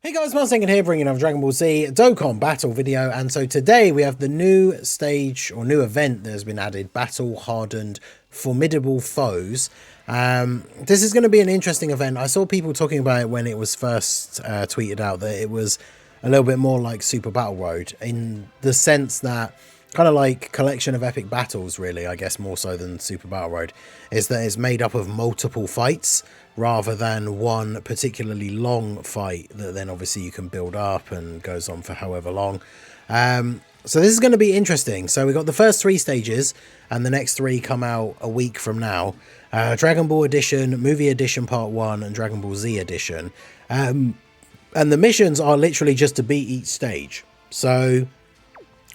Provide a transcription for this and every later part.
Hey guys, Martin here, bringing another Dragon Ball Z Dokkan battle video, and so today we have the new stage or new event that has been added: Battle Hardened Formidable Foes. This is going to be an interesting event. I saw people talking about it when it was first tweeted out that it was a little bit more like Super Battle Road, in the sense that kind of like collection of epic battles, really, I guess more so than Super Battle Road, is that it's made up of multiple fights rather than one particularly long fight that then obviously you can build up and goes on for however long. So this is going to be interesting. So we got the first three stages and the next three come out a week from now. Dragon Ball Edition, Movie Edition Part 1 and Dragon Ball Z Edition. And the missions are literally just to beat each stage. So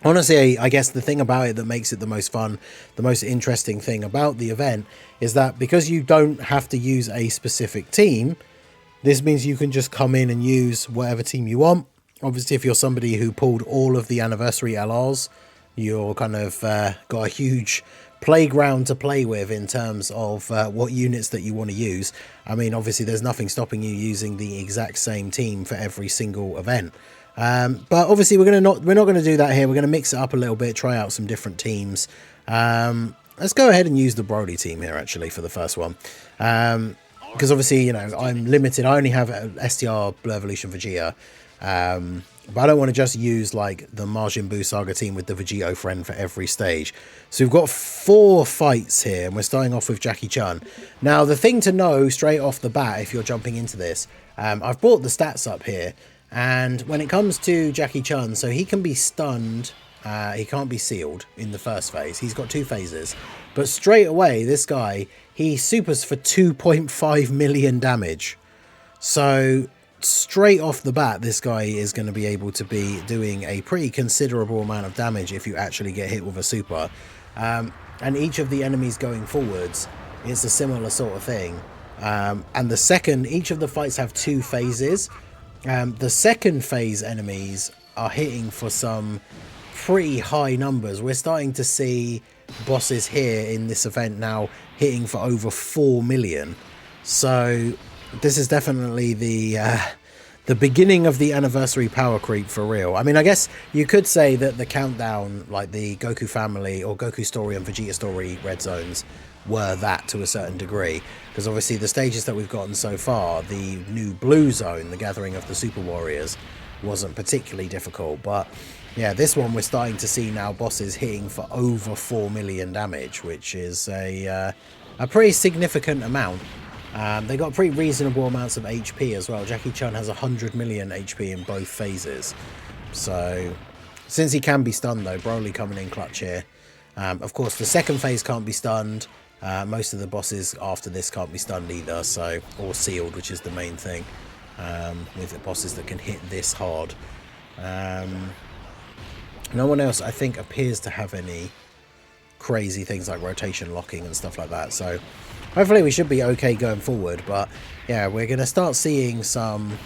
honestly, I guess the thing about it that makes it the most fun, the most interesting thing about the event is that because you don't have to use a specific team, this means you can just come in and use whatever team you want. Obviously, if you're somebody who pulled all of the anniversary LRs, you're kind of got a huge playground to play with in terms of what units that you want to use. I mean, obviously, there's nothing stopping you using the exact same team for every single event. But obviously we're not going to do that here. We're going to mix it up a little bit, try out some different teams. Let's go ahead and use the Broly team here actually for the first one. Because obviously, you know, I'm limited. I only have STR Blue Evolution Vegeta. But I don't want to just use like the Majin Buu Saga team with the Vegito friend for every stage. So we've got 4 fights here and we're starting off with Jackie Chun. Now the thing to know straight off the bat if you're jumping into this, I've brought the stats up here. And when it comes to Jackie Chun, so he can be stunned, he can't be sealed in the first phase. He's got 2 phases. But straight away, this guy, he supers for 2.5 million damage. So straight off the bat, this guy is going to be able to be doing a pretty considerable amount of damage if you actually get hit with a super. And each of the enemies going forwards is a similar sort of thing. And the second, each of the fights have 2 phases. The second phase enemies are hitting for some pretty high numbers. We're starting to see bosses here in this event now hitting for over 4 million. So this is definitely the beginning of the anniversary power creep for real. I mean, I guess you could say that the countdown, like the Goku family or Goku story and Vegeta story red zones, were that to a certain degree, because obviously the stages that we've gotten so far, the new blue zone, the gathering of the super warriors, wasn't particularly difficult. But yeah, this one we're starting to see now bosses hitting for over 4 million damage, which is a pretty significant amount. They got pretty reasonable amounts of HP as well. Jackie Chun has 100 million HP in both phases. So since he can be stunned though, Broly coming in clutch here. Of course the second phase can't be stunned. Most of the bosses after this can't be stunned either, so, or sealed, which is the main thing with the bosses that can hit this hard. No one else, I think, appears to have any crazy things like rotation locking and stuff like that, so hopefully we should be okay going forward. But yeah, we're going to start seeing some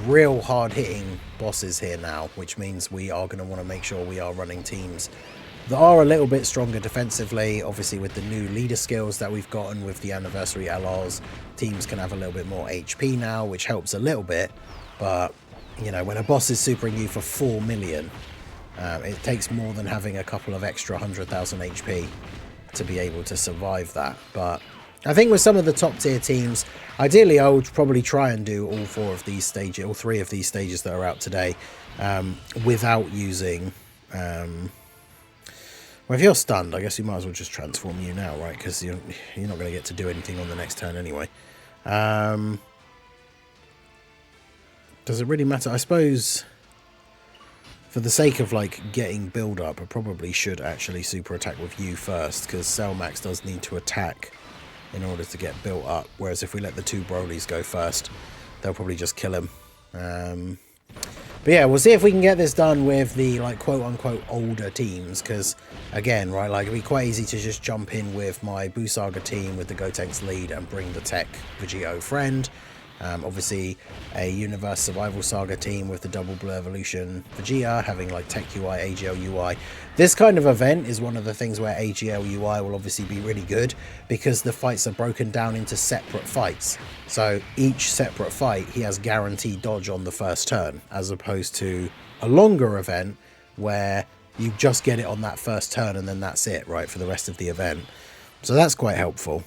real hard-hitting bosses here now, which means we are going to want to make sure we are running teams that are a little bit stronger defensively. Obviously with the new leader skills that we've gotten with the anniversary LRs, teams can have a little bit more HP now, which helps a little bit. But you know, when a boss is supering you for 4 million, it takes more than having a couple of extra 100,000 HP to be able to survive that. But I think with some of the top tier teams, ideally I would probably try and do all 4 of these stages, all 3 of these stages that are out today, without using well, if you're stunned, I guess you might as well just transform you now, right? Because you're not going to get to do anything on the next turn anyway. Does it really matter? I suppose for the sake of like getting build up, I probably should actually super attack with you first, because Cell Max does need to attack in order to get built up. Whereas if we let the 2 Brolys go first, they'll probably just kill him. But yeah, we'll see if we can get this done with the like quote-unquote older teams, because again, right, like it'd be quite easy to just jump in with my Buu Saga team with the Gotenks lead and bring the tech Vegito friend. Obviously, a Universe Survival Saga team with the Double Blue Evolution Vegeta having like Tech UI, AGL UI. This kind of event is one of the things where AGL UI will obviously be really good because the fights are broken down into separate fights. So each separate fight, he has guaranteed dodge on the first turn, as opposed to a longer event where you just get it on that first turn and then that's it, right, for the rest of the event. So that's quite helpful.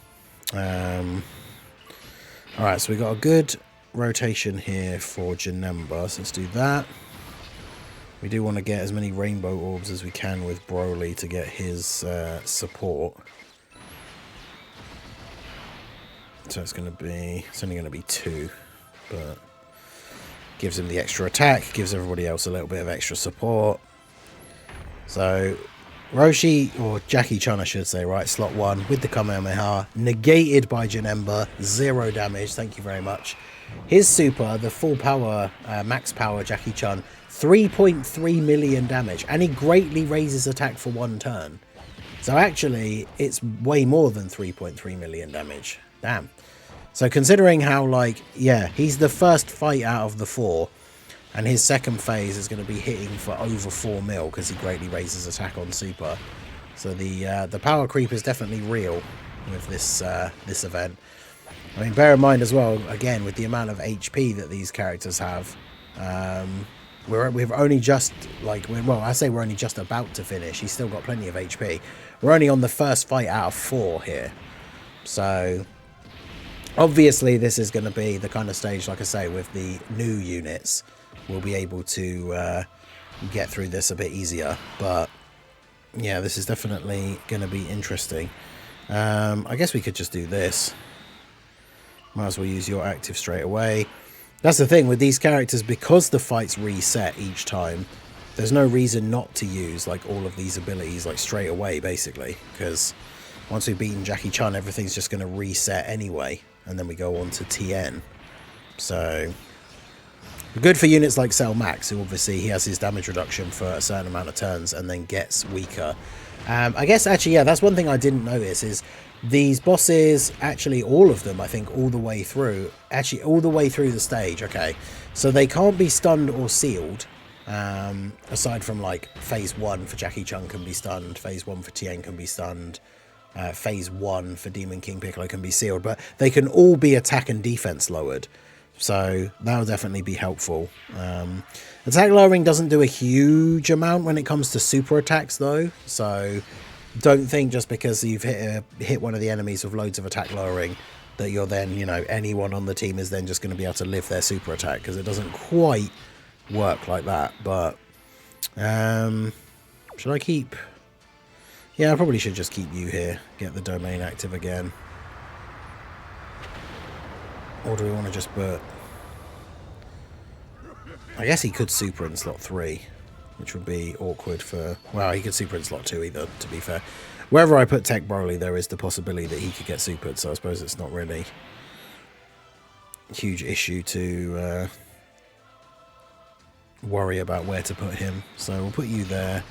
Alright, so we got a good rotation here for Janemba, so let's do that. We do want to get as many rainbow orbs as we can with Broly to get his support. So it's only going to be 2, but gives him the extra attack, gives everybody else a little bit of extra support. So Roshi, or Jackie-chan I should say, right, slot 1 with the Kamehameha, negated by Janemba, 0 damage, thank you very much. His super, the full power, max power Jackie-chan, 3.3 million damage, and he greatly raises attack for 1 turn. So actually, it's way more than 3.3 million damage. Damn. So considering how, like, yeah, he's the first fight out of the 4, and his second phase is going to be hitting for over 4 mil because he greatly raises attack on super. So the power creep is definitely real with this this event. I mean, bear in mind as well, again, with the amount of HP that these characters have, we've only just, like, well, I say we're only just about to finish. He's still got plenty of HP. We're only on the first fight out of 4 here. So obviously this is going to be the kind of stage, like I say, with the new units. We'll be able to get through this a bit easier, but yeah, this is definitely going to be interesting. I guess we could just do this. Might as well use your active straight away. That's the thing with these characters, because the fights reset each time, there's no reason not to use like all of these abilities like straight away, basically, because once we've beaten Jackie-chan, everything's just going to reset anyway, and then we go on to TN. So good for units like Cell Max, who obviously he has his damage reduction for a certain amount of turns and then gets weaker. I guess actually, yeah, that's one thing I didn't notice is these bosses, actually all of them, I think all the way through, the stage, okay, so they can't be stunned or sealed, aside from like phase 1 for Jackie-chan can be stunned, phase 1 for Tien can be stunned, phase 1 for Demon King Piccolo can be sealed, but they can all be attack and defense lowered. So that'll definitely be helpful. Attack lowering doesn't do a huge amount when it comes to super attacks though. So don't think just because you've hit one of the enemies with loads of attack lowering that you're then, you know, anyone on the team is then just going to be able to live their super attack, because it doesn't quite work like that. But should I keep? Yeah, I probably should just keep you here. Get the domain active again. Or do we want to just put... I guess he could super in slot 3, which would be awkward for... Well, he could super in slot 2 either, to be fair. Wherever I put Tech Broly, there is the possibility that he could get supered, so I suppose it's not really a huge issue to worry about where to put him. So we'll put you there.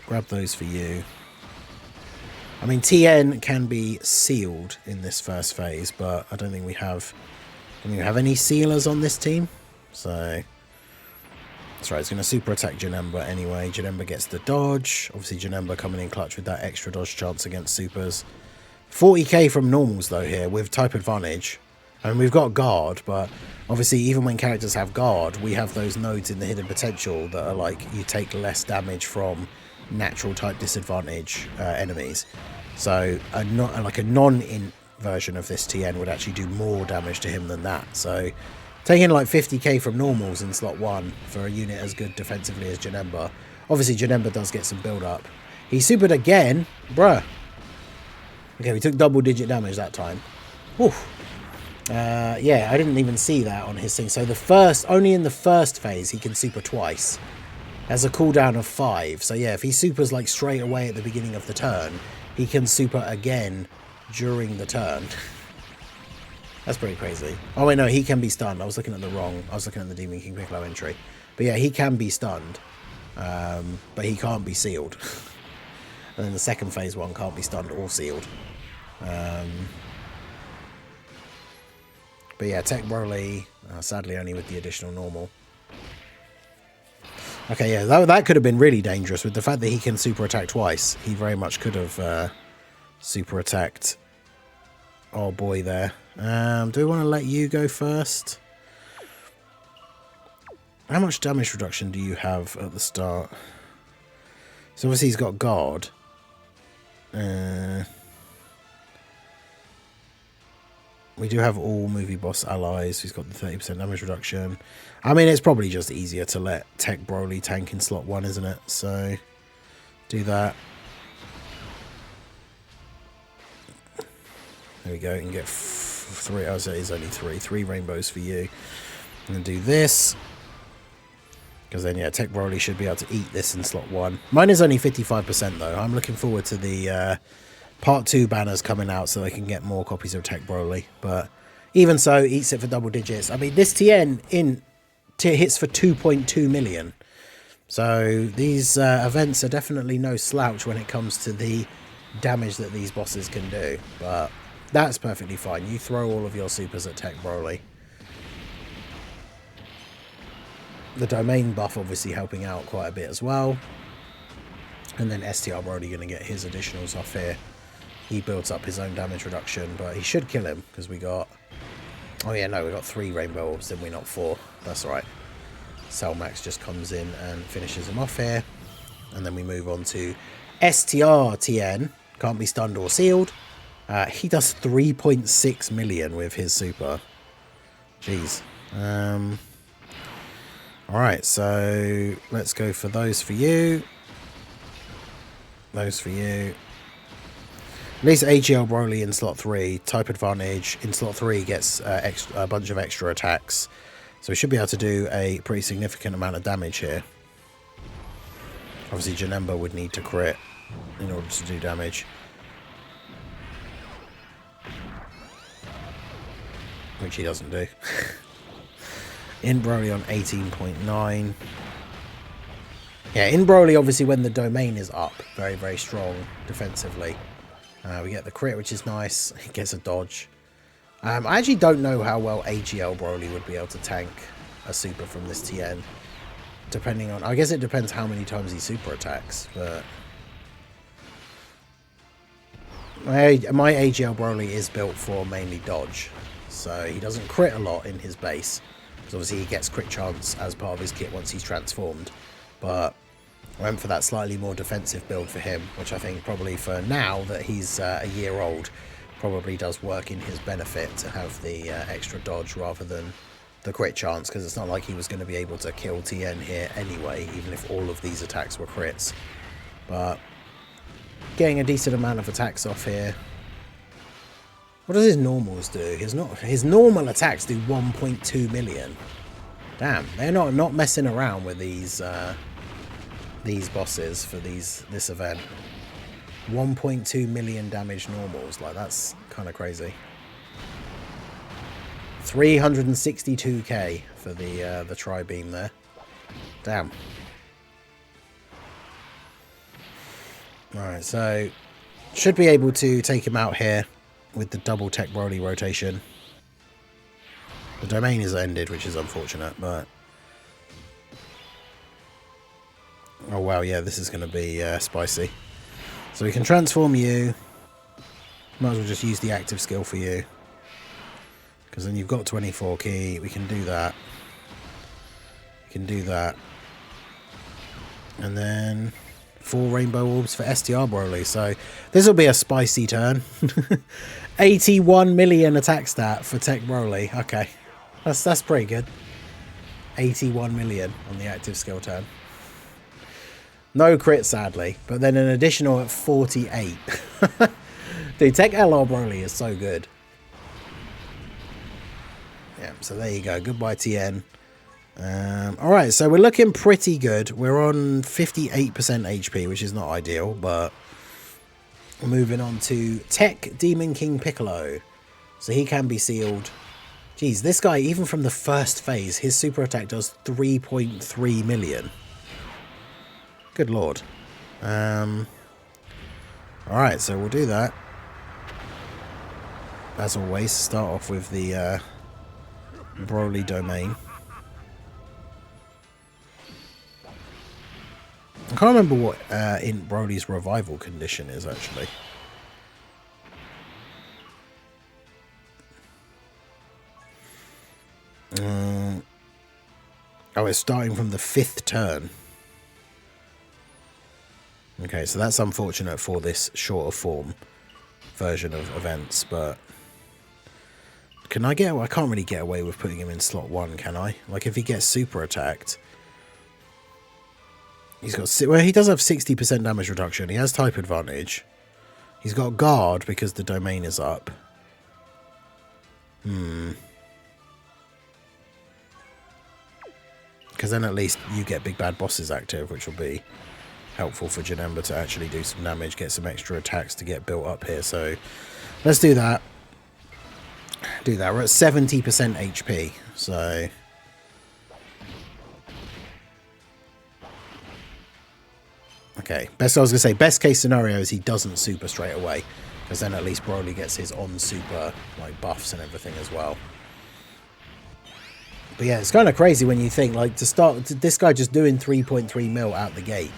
Grab those for you. I mean, TN can be sealed in this first phase, but I don't think we have any sealers on this team. So that's right, it's going to super attack Janemba anyway. Janemba gets the dodge. Obviously, Janemba coming in clutch with that extra dodge chance against supers. 40k from normals, though, here with type advantage. I mean, we've got guard, but obviously, even when characters have guard, we have those nodes in the hidden potential that are like, you take less damage from natural type disadvantage enemies. So a non-int version of this TN would actually do more damage to him than that. So taking like 50k from normals in slot 1 for a unit as good defensively as Janemba. Obviously Janemba does get some build up. He supered again, bruh. Okay, we took double digit damage that time. Oof. Yeah, I didn't even see that on his thing. So only in the first phase he can super twice. Has a cooldown of 5. So yeah, if he supers like straight away at the beginning of the turn, he can super again during the turn. That's pretty crazy. Oh wait, no, he can be stunned. I was looking at the Demon King Piccolo entry. But yeah, he can be stunned. But he can't be sealed. And then the second phase one can't be stunned or sealed. But yeah, Tech Broly, sadly only with the additional normal. Okay, yeah, that could have been really dangerous with the fact that he can super attack twice. He very much could have super attacked our boy there. Do we want to let you go first? How much damage reduction do you have at the start? So obviously he's got guard. We do have all movie boss allies. He's got the 30% damage reduction. I mean, it's probably just easier to let Tech Broly tank in slot 1, isn't it? So, do that. There we go. You can get 3. Oh, so it is only 3. 3 rainbows for you. And then do this. Because then, yeah, Tech Broly should be able to eat this in slot 1. Mine is only 55% though. I'm looking forward to the Part 2 banners coming out so they can get more copies of Tech Broly. But even so, eats it for double digits. I mean, this TN hits for 2.2 million. So these events are definitely no slouch when it comes to the damage that these bosses can do. But that's perfectly fine. You throw all of your supers at Tech Broly. The domain buff obviously helping out quite a bit as well. And then STR Broly going to get his additionals off here. He builds up his own damage reduction, but he should kill him because we got... Oh yeah, no, we got 3 rainbow orbs, didn't we? Not 4. That's right. Cellmax just comes in and finishes him off here. And then we move on to STR TN. Can't be stunned or sealed. He does 3.6 million with his super. Jeez. Alright, so let's go for those for you. Those for you. At least AGL Broly in slot 3, type advantage. In slot 3 gets a bunch of extra attacks. So we should be able to do a pretty significant amount of damage here. Obviously Janemba would need to crit in order to do damage. Which he doesn't do. In Broly on 18.9. Yeah, in Broly obviously when the domain is up, very, very strong defensively. We get the crit, which is nice. He gets a dodge. I actually don't know how well AGL Broly would be able to tank a super from this TN. Depending on... I guess it depends how many times he super attacks, but... My AGL Broly is built for mainly dodge. So he doesn't crit a lot in his base. Because obviously he gets crit chance as part of his kit once he's transformed. But... I went for that slightly more defensive build for him, which I think probably for now that he's a year old, probably does work in his benefit to have the extra dodge rather than the crit chance, because it's not like he was going to be able to kill TN here anyway, even if all of these attacks were crits. But getting a decent amount of attacks off here. What does his normals do? His normal attacks do 1.2 million. Damn, they're not messing around with these bosses for this event. 1.2 million damage normals, like that's kind of crazy. 362k for the tri-beam there. Damn. Alright, so should be able to take him out here with the double Tech Broly rotation. The domain is ended, which is unfortunate, but... Oh wow, yeah, this is going to be spicy. So we can transform you. Might as well just use the active skill for you. Because then you've got 24 key. We can do that. We can do that. And then 4 rainbow orbs for STR Broly. So this will be a spicy turn. 81 million attack stat for Tech Broly. Okay, that's pretty good. 81 million on the active skill turn. No crit, sadly, but then an additional at 48. Dude, Tech LR Broly is so good. Yeah, so there you go. Goodbye, TN. Alright, so we're looking pretty good. We're on 58% HP, which is not ideal, but moving on to Tech Demon King Piccolo. So he can be sealed. Jeez, this guy, even from the first phase, his super attack does 3.3 million. Good lord. Alright, so we'll do that. As always, start off with the Broly domain. I can't remember what in Broly's revival condition is actually. Oh, it's starting from the 5th turn. Okay, so that's unfortunate for this shorter form version of events, but can I get... I can't really get away with putting him in slot 1, can I? Like, if he gets super attacked, he's got... Well, he does have 60% damage reduction. He has type advantage. He's got guard because the domain is up. Because then at least you get big bad bosses active, which will be helpful for Janemba to actually do some damage, get some extra attacks to get built up here. So let's do that. Do that. We're at 70% HP. So okay. I was gonna say best case scenario is he doesn't super straight away, because then at least Broly gets his on super like buffs and everything as well. But yeah, it's kind of crazy when you think, like, to start, this guy just doing 3.3 mil out the gate.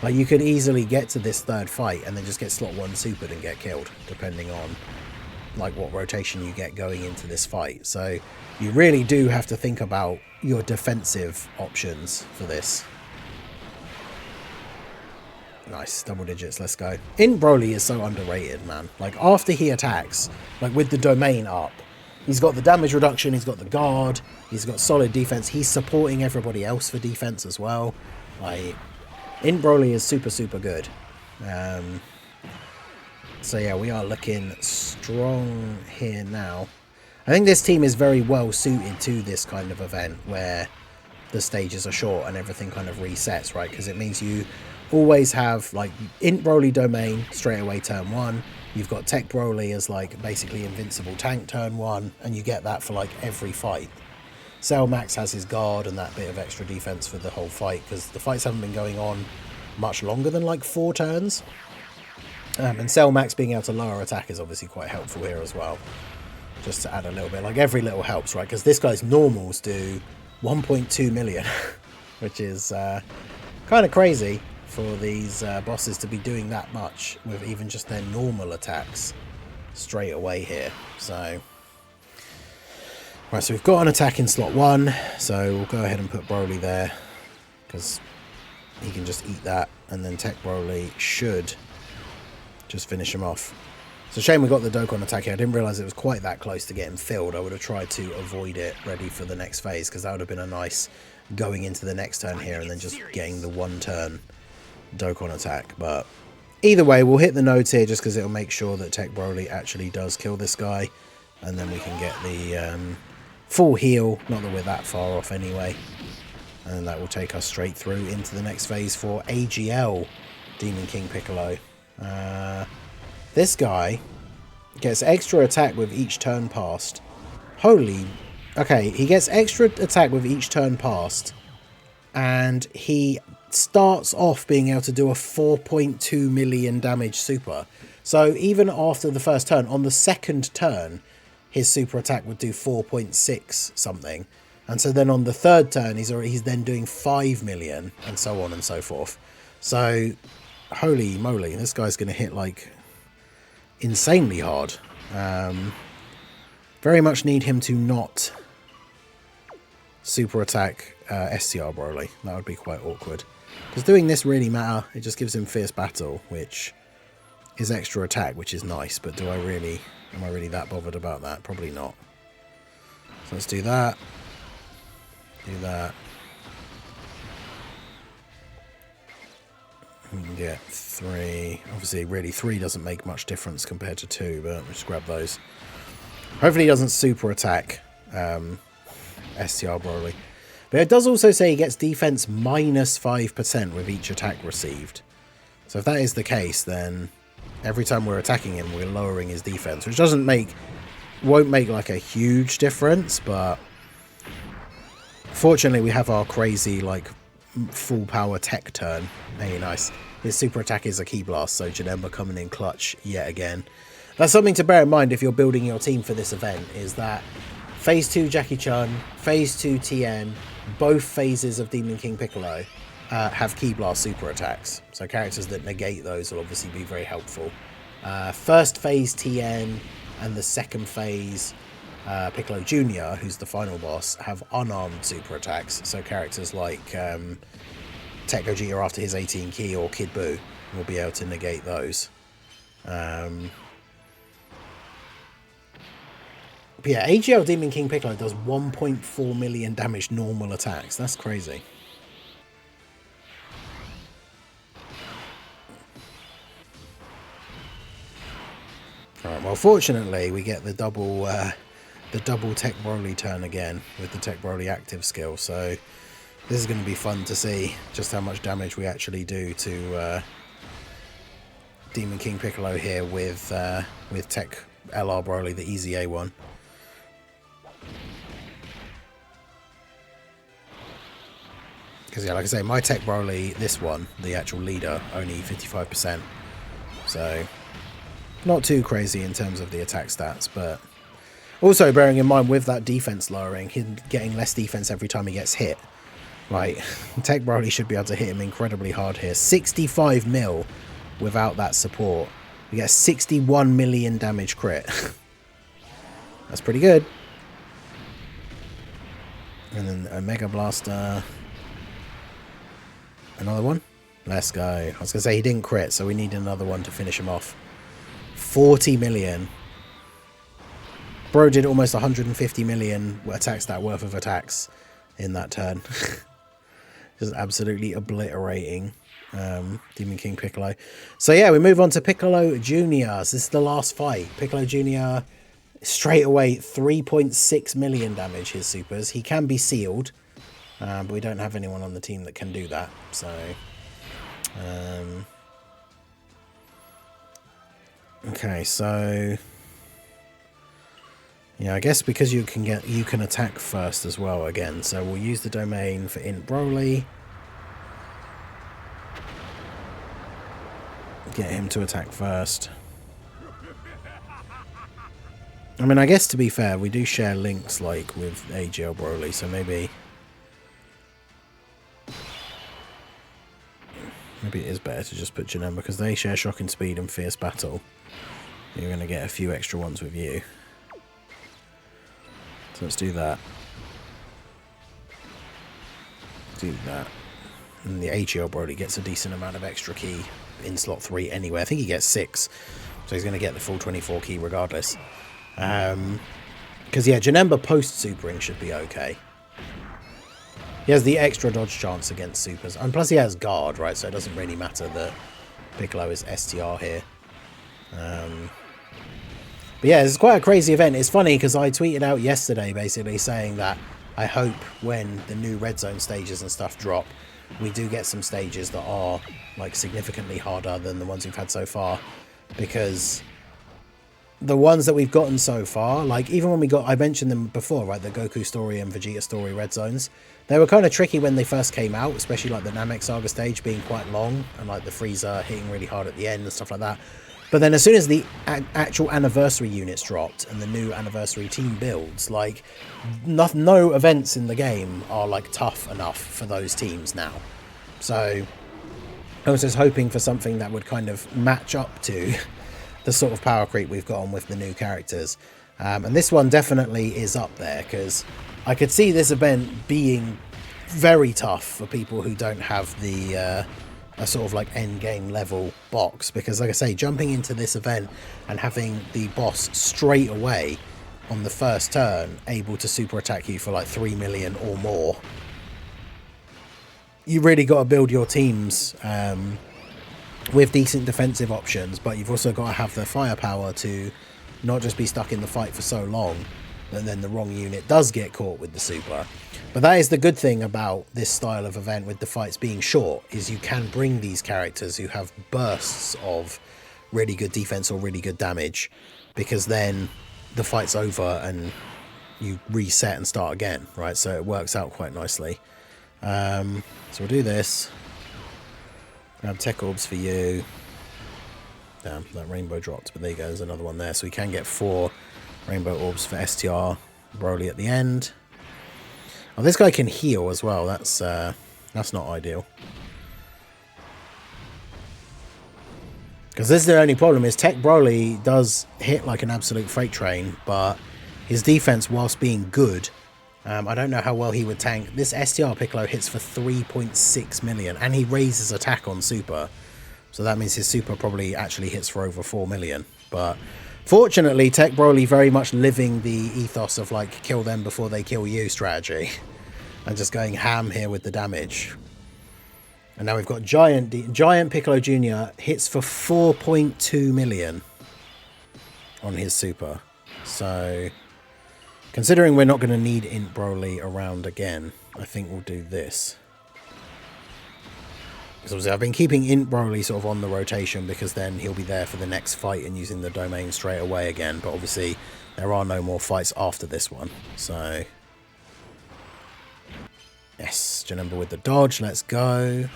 Like, you could easily get to this 3rd fight and then just get slot 1 supered and get killed, depending on, like, what rotation you get going into this fight. So you really do have to think about your defensive options for this. Nice, double digits, let's go. Broly is so underrated, man. Like, after he attacks, like, with the domain up, he's got the damage reduction, he's got the guard, he's got solid defense, he's supporting everybody else for defense as well. Like, Broly is super, super good. So yeah, we are looking strong here now. I think this team is very well suited to this kind of event where the stages are short and everything kind of resets, right? Because it means you always have, like, Broly domain straight away turn 1. You've got Tech Broly as, like, basically invincible tank turn 1, and you get that for, like, every fight. Cell Max has his guard and that bit of extra defense for the whole fight, because the fights haven't been going on much longer than, like, 4 turns. And Cell Max being able to lower attack is obviously quite helpful here as well. Just to add a little bit, like, every little helps, right? Because this guy's normals do 1.2 million, which is kind of crazy for these bosses to be doing that much with even just their normal attacks straight away here. So right, so we've got an attack in slot 1, so we'll go ahead and put Broly there because he can just eat that, and then Tech Broly should just finish him off. It's a shame we got the Dokkan attack here. I didn't realise it was quite that close to getting filled. I would have tried to avoid it ready for the next phase, because that would have been a nice going into the next turn here and then just getting the 1 turn Dokkan attack. But either way, we'll hit the nodes here just because it'll make sure that Tech Broly actually does kill this guy, and then we can get the full heal. Not that we're that far off anyway, and that will take us straight through into the next phase for AGL Demon King Piccolo. This guy gets extra attack with each turn passed. Holy, okay, he gets extra attack with each turn passed, and he starts off being able to do a 4.2 million damage super. So even after the first turn, on the second turn, his super attack would do 4.6 something. And so then on the third turn, he's then doing 5 million, and so on and so forth. So, holy moly, this guy's going to hit, like, insanely hard. Very much need him to not super attack STR Broly. That would be quite awkward. Does doing this really matter? It just gives him Fierce Battle, which is extra attack, which is nice, but am I really that bothered about that? Probably not. So let's do that. Do that. We can get 3. Obviously, really, 3 doesn't make much difference compared to 2, but let's grab those. Hopefully he doesn't super attack STR Broly. But it does also say he gets defense minus 5% with each attack received. So if that is the case, then every time we're attacking him, we're lowering his defense, which won't make like a huge difference, but fortunately we have our crazy, like, full power tech turn. Hey, nice. His super attack is a Ki Blast, so Janemba coming in clutch yet again. That's something to bear in mind if you're building your team for this event, is that Phase 2 Jackie Chun, Phase 2 Tien, both phases of Demon King Piccolo have Ki Blast super attacks. So characters that negate those will obviously be very helpful. First phase Tien and the second phase Piccolo Jr., who's the final boss, have unarmed super attacks. So characters like Tech Gogeta after his 18 Ki or Kid Buu will be able to negate those. But yeah, AGL Demon King Piccolo does 1.4 million damage normal attacks. That's crazy. Alright, well fortunately we get the double Tech Broly turn again with the Tech Broly active skill, so this is going to be fun to see just how much damage we actually do to Demon King Piccolo here with Tech LR Broly, the easy A one. Because yeah, like I say, my Tech Broly, this one, the actual leader, only 55%. So not too crazy in terms of the attack stats, but also bearing in mind with that defense lowering, him getting less defense every time he gets hit. Right, Tech Broly should be able to hit him incredibly hard here. 65 mil without that support. We get 61 million damage crit. That's pretty good. And then a Mega Blaster. Another one? Let's go. I was going to say he didn't crit, so we need another one to finish him off. 40 million. Bro did almost 150 million attack stat worth of attacks in that turn. Just absolutely obliterating Demon King Piccolo. So yeah, we move on to Piccolo Jr. So this is the last fight. Piccolo Jr. straight away 3.6 million damage, his supers. He can be sealed, but we don't have anyone on the team that can do that. So okay, so yeah, I guess because you can attack first as well again. So we'll use the domain for Int Broly. Get him to attack first. I mean, I guess to be fair, we do share links like with AGL Broly, so maybe it is better to just put Janemba because they share Shocking Speed and Fierce Battle. You're going to get a few extra ones with you. So let's do that. Do that. And the AGL Broly gets a decent amount of extra Ki in slot 3 anyway. I think he gets 6. So he's going to get the full 24 Ki regardless. Because yeah, Janemba post-supering should be okay. He has the extra dodge chance against supers. And plus he has guard, right? So it doesn't really matter that Piccolo is STR here. But yeah, it's quite a crazy event. It's funny because I tweeted out yesterday basically saying that I hope when the new red zone stages and stuff drop, we do get some stages that are like significantly harder than the ones we've had so far. Because the ones that we've gotten so far, like even when I mentioned them before, right, the Goku story and Vegeta story red zones, they were kind of tricky when they first came out, especially like the Namek Saga stage being quite long and like the Frieza hitting really hard at the end and stuff like that. But then as soon as the actual anniversary units dropped and the new anniversary team builds, like no events in the game are like tough enough for those teams now. So I was just hoping for something that would kind of match up to the sort of power creep we've got on with the new characters. And this one definitely is up there because I could see this event being very tough for people who don't have the a sort of like end game level box, because like I say, jumping into this event and having the boss straight away on the first turn able to super attack you for like 3 million or more, you really got to build your teams with decent defensive options, but you've also got to have the firepower to not just be stuck in the fight for so long and then the wrong unit does get caught with the super. But that is the good thing about this style of event with the fights being short, is you can bring these characters who have bursts of really good defense or really good damage, because then the fight's over and you reset and start again, right? So it works out quite nicely. So we'll do this. Grab Tech Orbs for you. Damn, that rainbow dropped, but there you go, there's another one there. So we can get 4 rainbow orbs for STR. Broly at the end. Oh, this guy can heal as well. That's not ideal. Because this is the only problem, is Tech Broly does hit like an absolute freight train, but his defense, whilst being good, I don't know how well he would tank. This STR Piccolo hits for 3.6 million, and he raises attack on Super. So that means his Super probably actually hits for over 4 million. But fortunately, Tech Broly very much living the ethos of like kill them before they kill you strategy. And just going ham here with the damage. And now we've got Giant Piccolo Jr. hits for 4.2 million on his Super. So, considering we're not going to need Int Broly around again, I think we'll do this. Because obviously I've been keeping Int Broly sort of on the rotation because then he'll be there for the next fight and using the domain straight away again. But obviously there are no more fights after this one. So, yes, Janemba with the dodge. Let's go.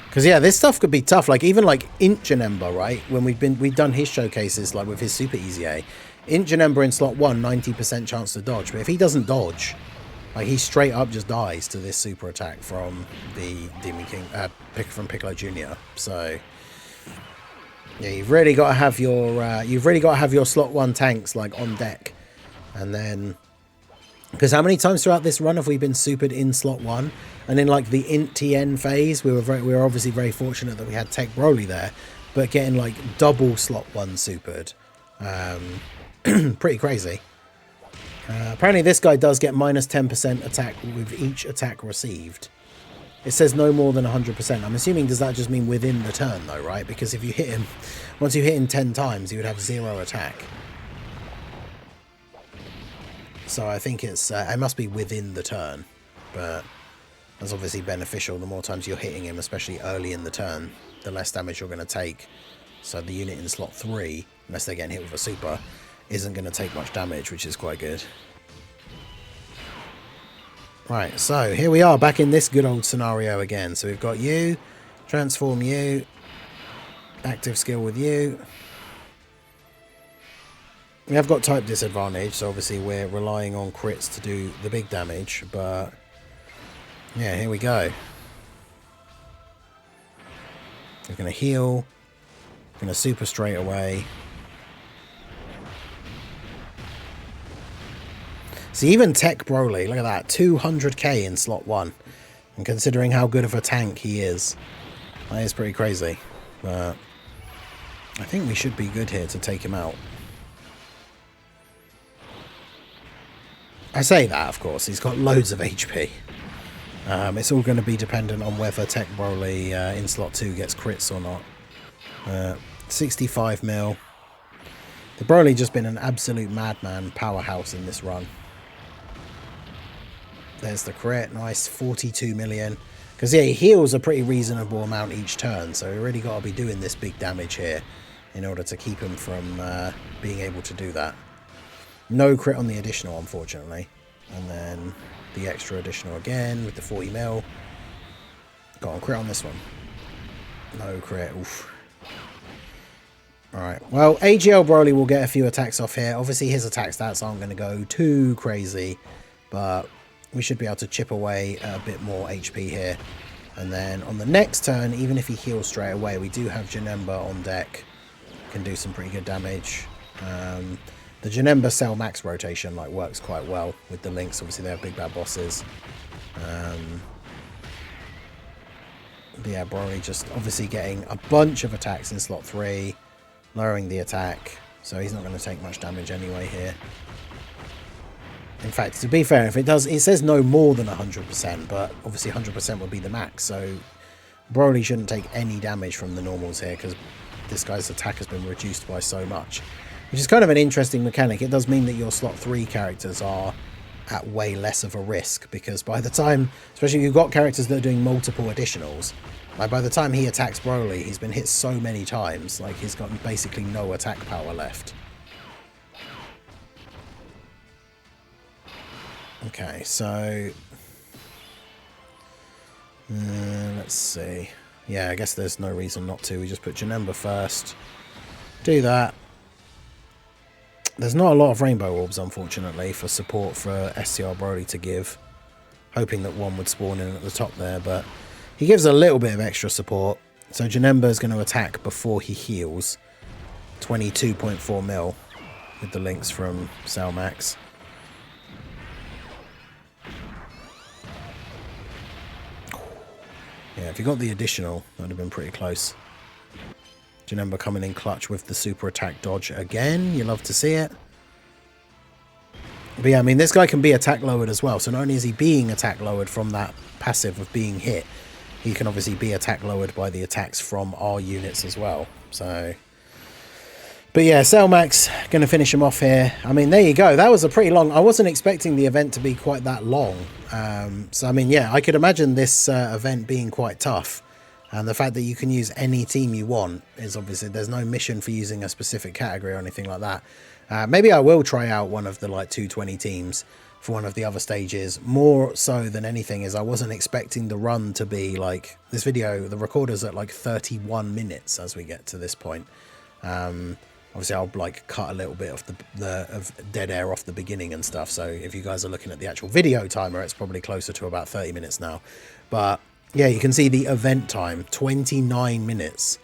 Because yeah, this stuff could be tough. Like even like Int Janemba, right? When we've done his showcases like with his Super Easy A. Int Janemba in slot 1, 90% chance to dodge. But if he doesn't dodge, like he straight up just dies to this super attack from the Demon King from Piccolo Jr. So yeah, you've really got to have your slot 1 tanks like on deck, and then. Because how many times throughout this run have we been supered in slot 1? And in like the Int TN phase, we were obviously very fortunate that we had Tech Broly there. But getting like double slot 1 supered. Pretty crazy. Apparently this guy does get minus 10% attack with each attack received. It says no more than 100%. I'm assuming, does that just mean within the turn though, right? Because if you hit him, once you hit him 10 times, you would have 0 attack. So I think it must be within the turn, but that's obviously beneficial. The more times you're hitting him, especially early in the turn, the less damage you're going to take. So the unit in slot 3, unless they're getting hit with a super, isn't going to take much damage, which is quite good. Right, so here we are back in this good old scenario again. So we've got you, transform you, active skill with you. We have got type disadvantage, so obviously we're relying on crits to do the big damage, but yeah, here we go. We're going to heal, going to super straight away. See, even Tech Broly, look at that, 200k in slot 1. And considering how good of a tank he is, that is pretty crazy. But I think we should be good here to take him out. I say that, of course, he's got loads of HP. It's all going to be dependent on whether Tech Broly in slot 2 gets crits or not. 65 mil. The Broly just been an absolute madman powerhouse in this run. There's the crit, nice, 42 million. Because yeah, he heals a pretty reasonable amount each turn, so we really got to be doing this big damage here in order to keep him from being able to do that. No crit on the additional, unfortunately. And then the extra additional again with the 40 mil. Got a crit on this one. No crit. Oof. Alright, well, AGL Broly will get a few attacks off here. Obviously, his attack stats aren't going to go too crazy, but we should be able to chip away a bit more HP here. And then on the next turn, even if he heals straight away, we do have Janemba on deck. Can do some pretty good damage. The Janemba Cell Max rotation like works quite well with the links. Obviously, they have big bad bosses. But yeah, Broly just obviously getting a bunch of attacks in slot 3, lowering the attack, so he's not going to take much damage anyway here. In fact, to be fair, if it does, it says no more than 100%, but obviously 100% would be the max, so Broly shouldn't take any damage from the normals here because this guy's attack has been reduced by so much. Which is kind of an interesting mechanic. It does mean that your slot 3 characters are at way less of a risk, because by the time, especially if you've got characters that are doing multiple additionals, like by the time he attacks Broly, he's been hit so many times, like he's got basically no attack power left. Okay, so let's see. Yeah, I guess there's no reason not to. We just put Janemba first. Do that. There's not a lot of rainbow orbs, unfortunately, for support for STR Broly to give. Hoping that one would spawn in at the top there, but he gives a little bit of extra support. So Janemba is going to attack before he heals. 22.4 mil with the links from Salmax. Yeah, if you got the additional, that would have been pretty close. Janemba coming in clutch with the super attack dodge again. You love to see it. But yeah, I mean, this guy can be attack lowered as well. So not only is he being attack lowered from that passive of being hit, he can obviously be attack lowered by the attacks from our units as well. So, but yeah, Selmax going to finish him off here. I mean, there you go. That was a pretty long... I wasn't expecting the event to be quite that long. So, I mean, yeah, I could imagine this event being quite tough. And the fact that you can use any team you want is obviously... There's no mission for using a specific category or anything like that. Maybe I will try out one of the like 220 teams for one of the other stages. More so than anything is I wasn't expecting the run to be like... This video, the recorder's at like 31 minutes as we get to this point. Obviously, I'll like cut a little bit of of dead air off the beginning and stuff. So if you guys are looking at the actual video timer, it's probably closer to about 30 minutes now. But yeah, you can see the event time, 29 minutes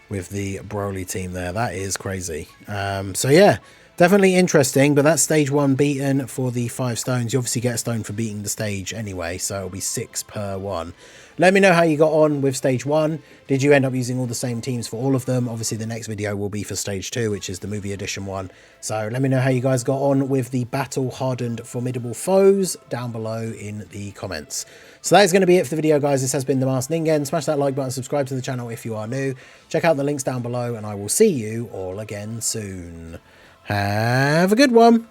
with the Broly team there. That is crazy. So yeah, definitely interesting. But that's stage 1 beaten for the 5 stones. You obviously get a stone for beating the stage anyway, so it'll be 6 per one. Let me know how you got on with stage 1. Did you end up using all the same teams for all of them? Obviously, the next video will be for stage 2, which is the movie edition one. So let me know how you guys got on with the battle hardened formidable foes down below in the comments. So that is going to be it for the video, guys. This has been the Masked Ningen. Smash that like button, subscribe to the channel if you are new. Check out the links down below, and I will see you all again soon. Have a good one.